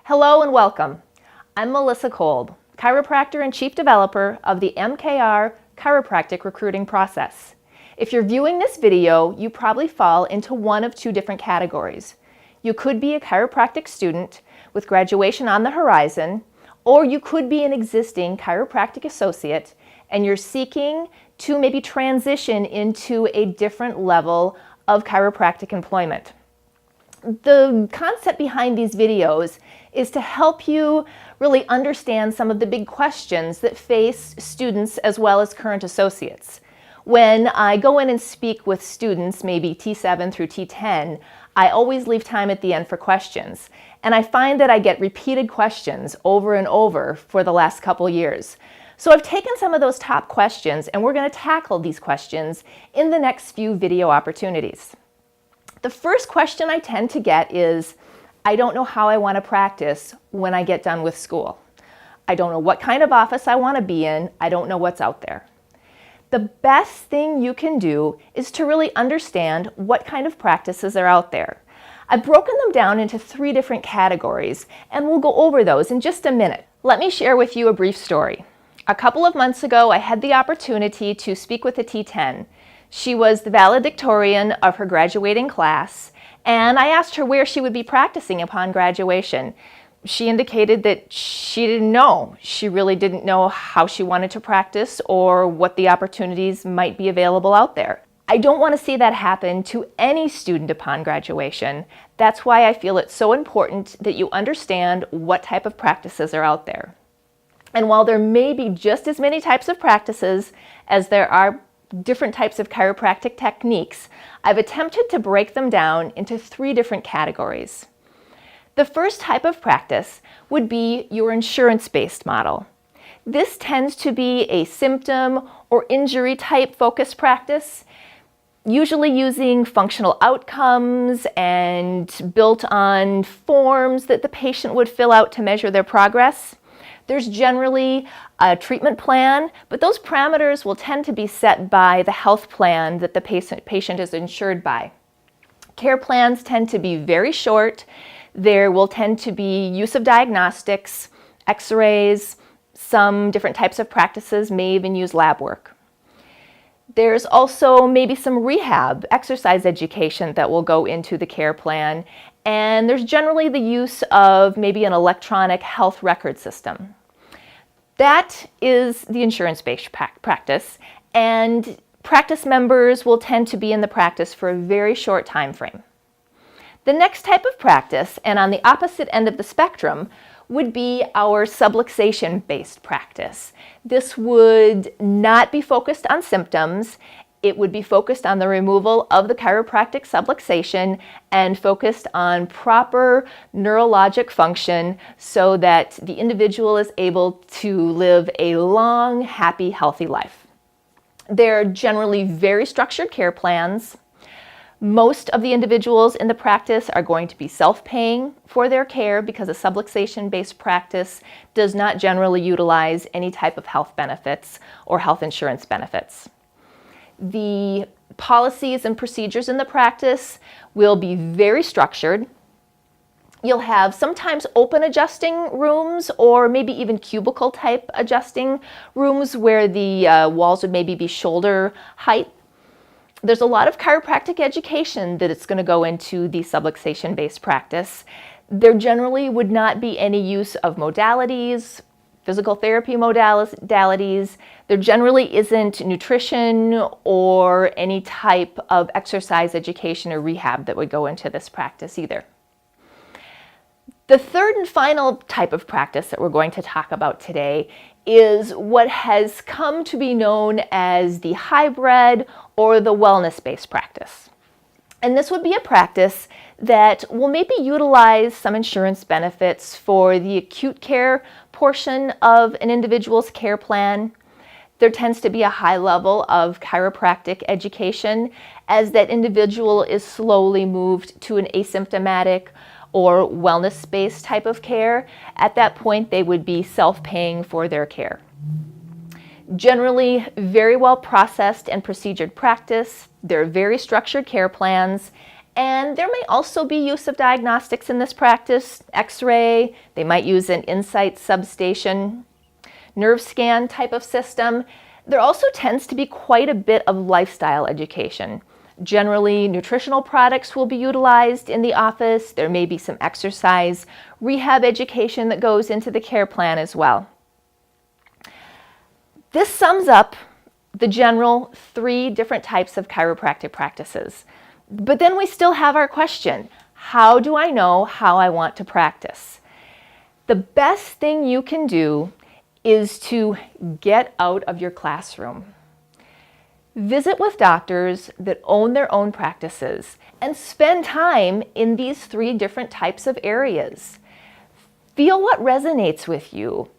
Hello and welcome. I'm Melissa Kolb, chiropractor and chief developer of the MKR chiropractic recruiting process. If you're viewing this video, you probably fall into one of two different categories. You could be a chiropractic student with graduation on the horizon, or you could be an existing chiropractic associate and you're seeking to maybe transition into a different level of chiropractic employment. The concept behind these videos is to help you really understand some of the big questions that face students as well as current associates. When I go in and speak with students, maybe T7 through T10, I always leave time at the end for questions. And I find that I get repeated questions over and over for the last couple years. So I've taken some of those top questions and we're going to tackle these questions in the next few video opportunities. The first question I tend to get is, I don't know how I want to practice when I get done with school. I don't know what kind of office I want to be in. I don't know what's out there. The best thing you can do is to really understand what kind of practices are out there. I've broken them down into 3 different categories, and we'll go over those in just a minute. Let me share with you a brief story. A couple of months ago, I had the opportunity to speak with a T10. She was the valedictorian of her graduating class, and I asked her where she would be practicing upon graduation. She indicated that she didn't know. She really didn't know how she wanted to practice or what the opportunities might be available out there. I don't want to see that happen to any student upon graduation. That's why I feel it's so important that you understand what type of practices are out there. And while there may be just as many types of practices as there are different types of chiropractic techniques, I've attempted to break them down into 3 different categories. The first type of practice would be your insurance-based model. This tends to be a symptom or injury type focused practice, usually using functional outcomes and built on forms that the patient would fill out to measure their progress. There's generally a treatment plan, but those parameters will tend to be set by the health plan that the patient is insured by. Care plans tend to be very short. There will tend to be use of diagnostics, x-rays, some different types of practices may even use lab work. There's also maybe some rehab, exercise education that will go into the care plan, and there's generally the use of maybe an electronic health record system. That is the insurance-based practice, and practice members will tend to be in the practice for a very short time frame. The next type of practice, and on the opposite end of the spectrum, would be our subluxation-based practice. This would not be focused on symptoms. It would be focused on the removal of the chiropractic subluxation and focused on proper neurologic function so that the individual is able to live a long, happy, healthy life. They're generally very structured care plans. Most of the individuals in the practice are going to be self-paying for their care because a subluxation-based practice does not generally utilize any type of health benefits or health insurance benefits. The policies and procedures in the practice will be very structured. You'll have sometimes open adjusting rooms or maybe even cubicle type adjusting rooms where the walls would maybe be shoulder height. There's a lot of chiropractic education that it's going to go into the subluxation-based practice. There generally would not be any use of modalities, physical therapy modalities. There generally isn't nutrition or any type of exercise education or rehab that would go into this practice either. The third and final type of practice that we're going to talk about today is what has come to be known as the hybrid or the wellness-based practice. And this would be a practice that will maybe utilize some insurance benefits for the acute care portion of an individual's care plan. There tends to be a high level of chiropractic education as that individual is slowly moved to an asymptomatic or wellness-based type of care. At that point, they would be self-paying for their care. Generally, very well processed and procedured practice. They're very structured care plans, And there may also be use of diagnostics in this practice, X-ray, they might use an Insight substation, nerve scan type of system. There also tends to be quite a bit of lifestyle education. Generally, nutritional products will be utilized in the office. There may be some exercise, rehab education that goes into the care plan as well. This sums up the general 3 different types of chiropractic practices. But then we still have our question, how do I know how I want to practice? The best thing you can do is to get out of your classroom. Visit with doctors that own their own practices and spend time in these 3 different types of areas. Feel what resonates with you.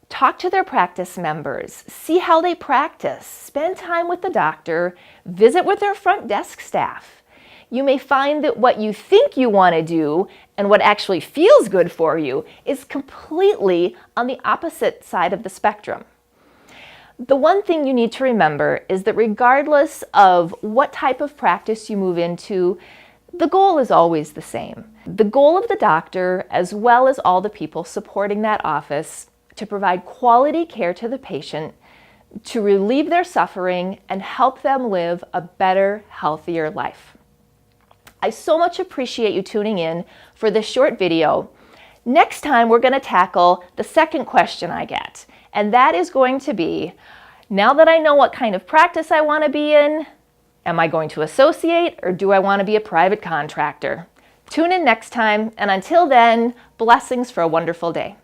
Talk to their practice members, see how they practice, spend time with the doctor, visit with their front desk staff. You may find that what you think you want to do and what actually feels good for you is completely on the opposite side of the spectrum. The one thing you need to remember is that regardless of what type of practice you move into, the goal is always the same. The goal of the doctor, as well as all the people supporting that office, to provide quality care to the patient, to relieve their suffering, and help them live a better, healthier life. I so much appreciate you tuning in for this short video. Next time, we're going to tackle the second question I get, and that is going to be, now that I know what kind of practice I want to be in, am I going to associate or do I want to be a private contractor? Tune in next time, and until then, blessings for a wonderful day.